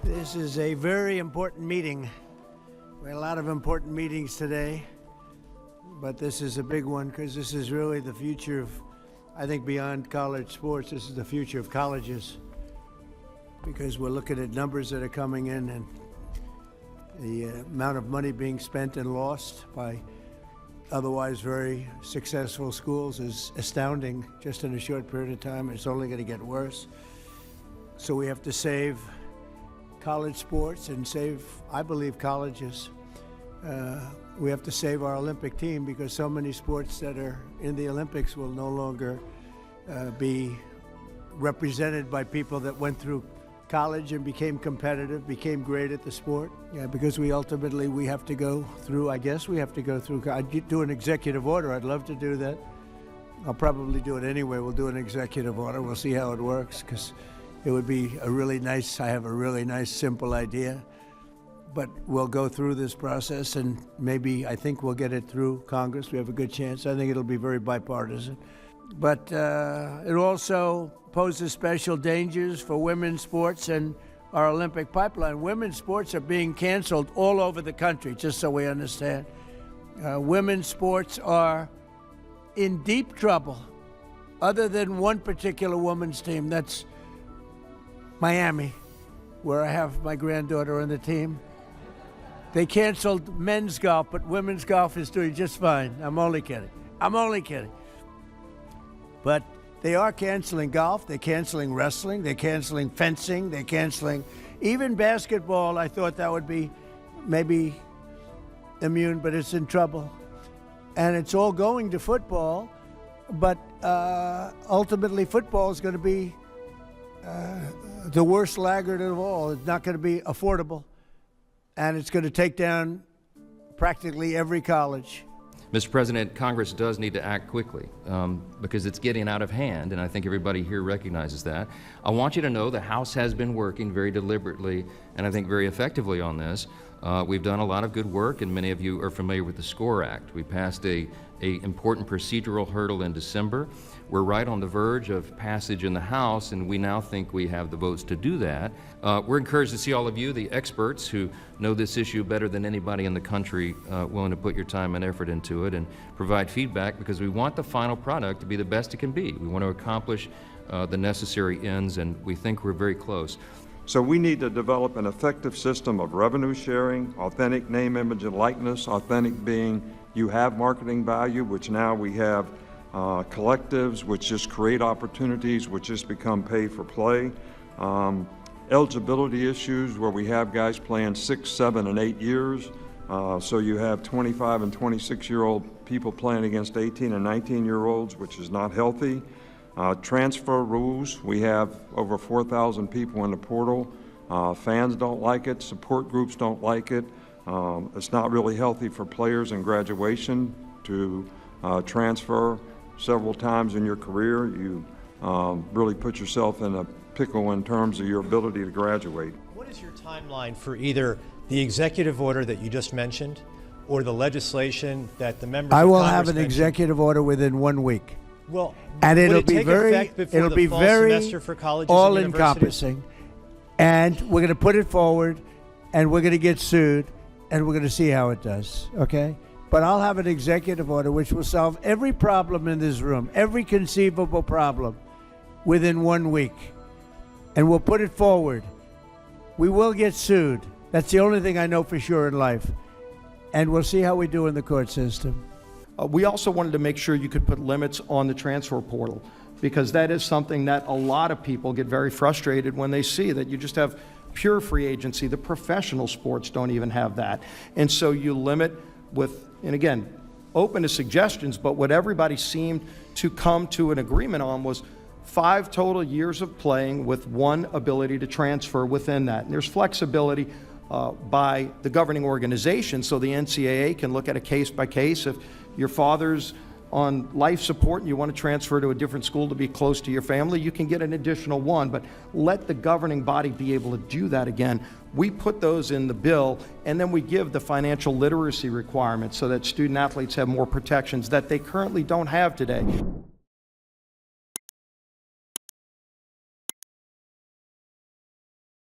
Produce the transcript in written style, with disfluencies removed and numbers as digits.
This is a very important meeting. We had a lot of important meetings today, but this is a big one because this is really the future of, I think, beyond college sports. This is the future of colleges, because we're looking at numbers that are coming in and the amount of money being spent and lost by otherwise very successful schools is astounding just in a short period of time. It's only going to get worse. So we have to save college sports and save, I believe, colleges. We have to save our Olympic team, because so many sports that are in the Olympics will no longer be represented by people that went through college and became competitive, became great at the sport. Yeah, because we have to go through, I guess we have to go through, I'd do an executive order. I'd love to do that. I'll probably do it anyway. We'll do an executive order. We'll see how it works, because it would be I have a really nice, simple idea. But we'll go through this process, and I think we'll get it through Congress. We have a good chance. I think it'll be very bipartisan. But it also poses special dangers for women's sports and our Olympic pipeline. Women's sports are being canceled all over the country, just so we understand. Women's sports are in deep trouble, other than one particular women's team. That's Miami, where I have my granddaughter on the team. They canceled men's golf, but women's golf is doing just fine. I'm only kidding. But they are canceling golf, they're canceling wrestling, they're canceling fencing, they're canceling even basketball. I thought that would be maybe immune, but it's in trouble. And it's all going to football, but ultimately football is going to be the worst laggard of all. It's not going to be affordable, and it's going to take down practically every college. Mr. President, Congress does need to act quickly because it's getting out of hand, and I think everybody here recognizes that. I want you to know the House has been working very deliberately and I think very effectively on this. We've done a lot of good work, and many of you are familiar with the SCORE Act. We passed a important procedural hurdle in December. We're right on the verge of passage in the House, and we now think we have the votes to do that. We're encouraged to see all of you, the experts who know this issue better than anybody in the country, willing to put your time and effort into it and provide feedback, because we want the final product to be the best it can be. We want to accomplish the necessary ends, and we think we're very close. So we need to develop an effective system of revenue sharing, authentic name, image, and likeness. Authentic being you have marketing value, which now we have collectives, which just create opportunities, which just become pay for play. Eligibility issues where we have guys playing 6, 7, and 8 years. So you have 25 and 26-year-old people playing against 18 and 19-year-olds, which is not healthy. Transfer rules, we have over 4,000 people in the portal. Fans don't like it, support groups don't like it. It's not really healthy for players in graduation to transfer several times in your career. You really put yourself in a pickle in terms of your ability to graduate. What is your timeline for either the executive order that you just mentioned or the legislation that the members I of will Congress have an mentioned? executive order within 1 week. Well, and would it'll it be take very effect before the fall semester for colleges and universities? all-encompassing. And we're going to put it forward, and we're going to get sued, and we're going to see how it does, okay? But I'll have an executive order which will solve every problem in this room, every conceivable problem, within 1 week. And we'll put it forward. We will get sued. That's the only thing I know for sure in life. And we'll see how we do in the court system. We also wanted to make sure you could put limits on the transfer portal, because that is something that a lot of people get very frustrated when they see that you just have pure free agency. The professional sports don't even have that. And so you limit with, and again, open to suggestions, but what everybody seemed to come to an agreement on was 5 total years of playing with 1 ability to transfer within that. And there's flexibility by the governing organization, so the NCAA can look at a case by case. If your father's on life support and you want to transfer to a different school to be close to your family, you can get an additional 1, but let the governing body be able to do that again. We put those in the bill, and then we give the financial literacy requirements so that student athletes have more protections that they currently don't have today.